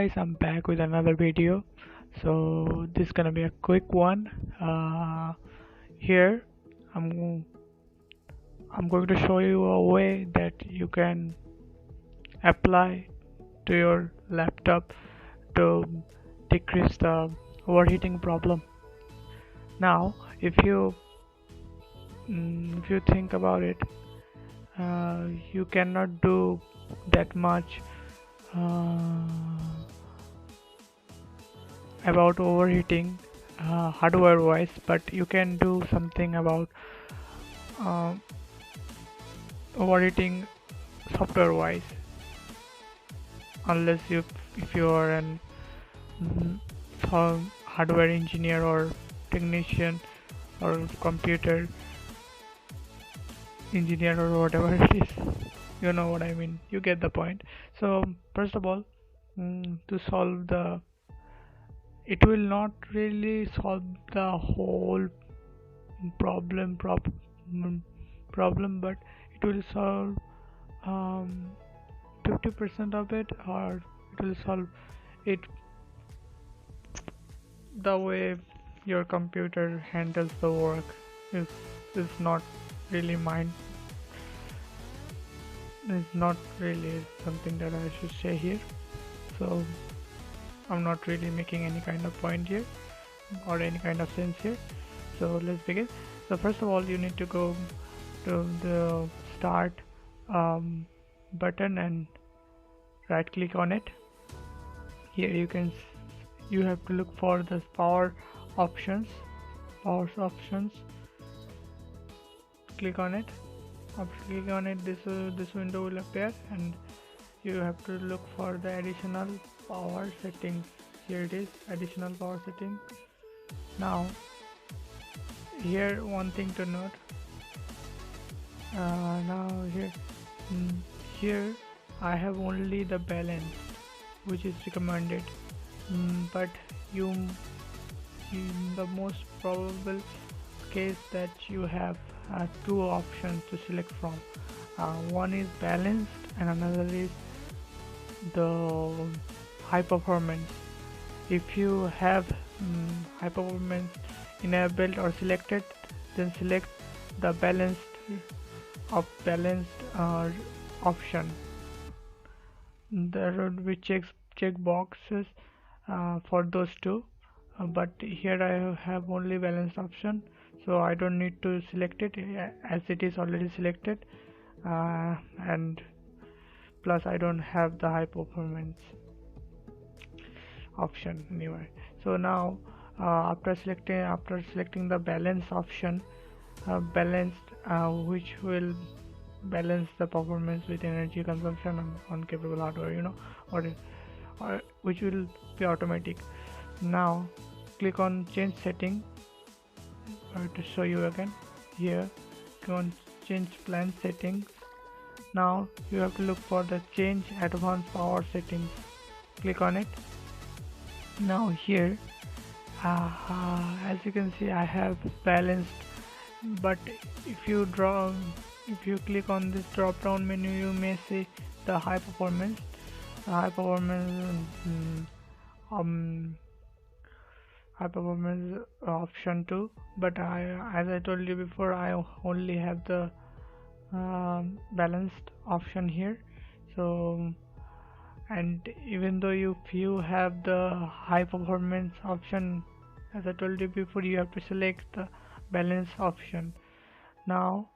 guys, I'm back with another video. So this is gonna be a quick one. Here I'm I'm going to show you a way that you can apply to your laptop to decrease the overheating problem. Now, if you think about it, you cannot do that much uh, about overheating hardware wise, but you can do something about uh, overheating software wise, unless if you are an mm, hardware engineer or technician or computer engineer or whatever it is. You know what I mean, you get the point. So first of all, to solve the it will not really solve the whole problem prob- mm, problem, but it will solve um, 50% of it, or it will solve it the way your computer handles the work is is not really mine is not really something that I should say here. So I'm not really making any kind of point here or any kind of sense here. So let's begin. So first of all, you need to go to the start button and right click on it. Here you have to look for the power options. Click on it. After clicking on it, this window will appear, and you have to look for the additional power settings. Here it is, additional power settings. Now here, one thing to note, now here I have only the balance which is recommended, but in the most probable case that you have two options to select from. One is balanced and another is the high performance. If you have high performance enabled or selected, then select the balanced option. There would be check boxes for those two, but here I have only balanced option, so I don't need to select it as it is already selected, and plus I don't have the high performance option anyway. So now after selecting the balance option, which will balance the performance with energy consumption on capable hardware, or which will be automatic. Now click on change setting. To show you again, here click on change plan settings. Now you have to look for the change advanced power settings. Click on it. Now here as you can see, I have balanced, but if you click on this drop down menu, you may see the high performance option too, but as I told you before, I only have the balanced option here. So, and even though if you have the high performance option, as I told you before, you have to select the balance option. Now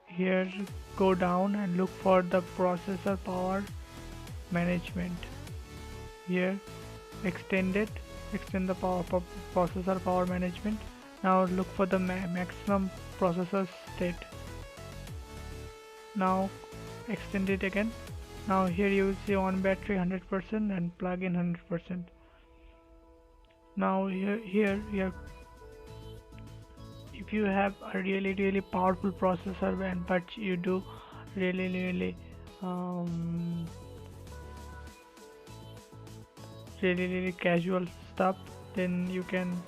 here, go down and look for the processor power management. Here extend the processor power management. Now look for the maximum processor state. Now extend it again. Now here you will see on battery 100% and plug-in 100%. Now here you have, if you have a really powerful processor, but you do really casual stuff, then you can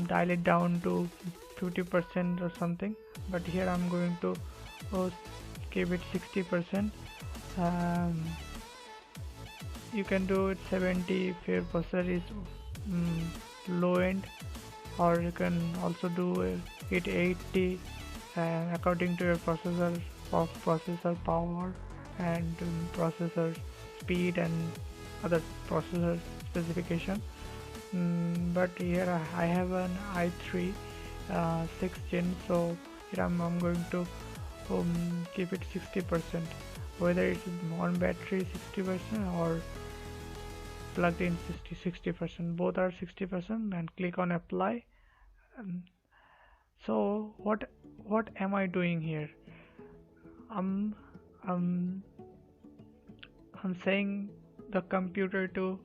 dial it down to 50% or something, but here I'm going to keep it 60%. you can do it 70 if your processor is mm, low end, or you can also do it 80 according to your processor power and processor speed and other processor specification. But here I have an i3 6th gen, so here I'm going to keep it 60%, whether it's on battery 60% or plugged in 60%, both are 60%, and click on apply. Um, so what am I doing here? I'm I'm I'm saying the computer to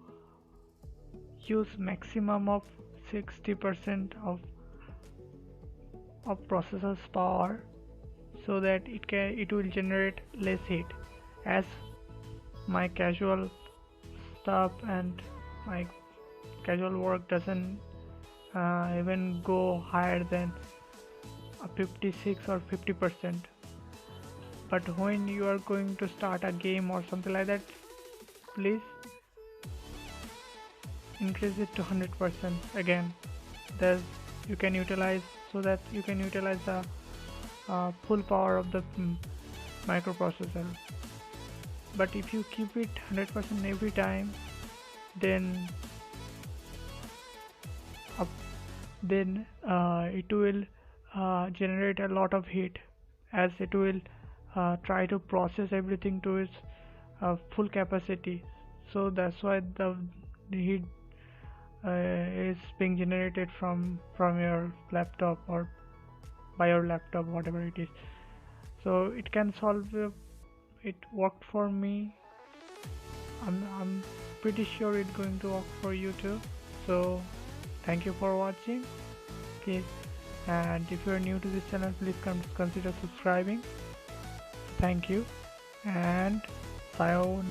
use maximum of 60% of processor's power, so that it will generate less heat, as my casual stuff and my casual work doesn't even go higher than 56 or 50%. But when you are going to start a game or something like that, please increase it to 100% again. Thus you can utilize, so that you can utilize the full power of the microprocessor. But if you keep it 100% every time, then up, then it will generate a lot of heat, as it will try to process everything to its full capacity. So that's why the heat is being generated from your laptop or by your laptop, whatever it is. So it can solve it worked for me. I'm pretty sure it's going to work for you too. So thank you for watching. Okay, and if you are new to this channel, please consider subscribing. Thank you, and sayonara.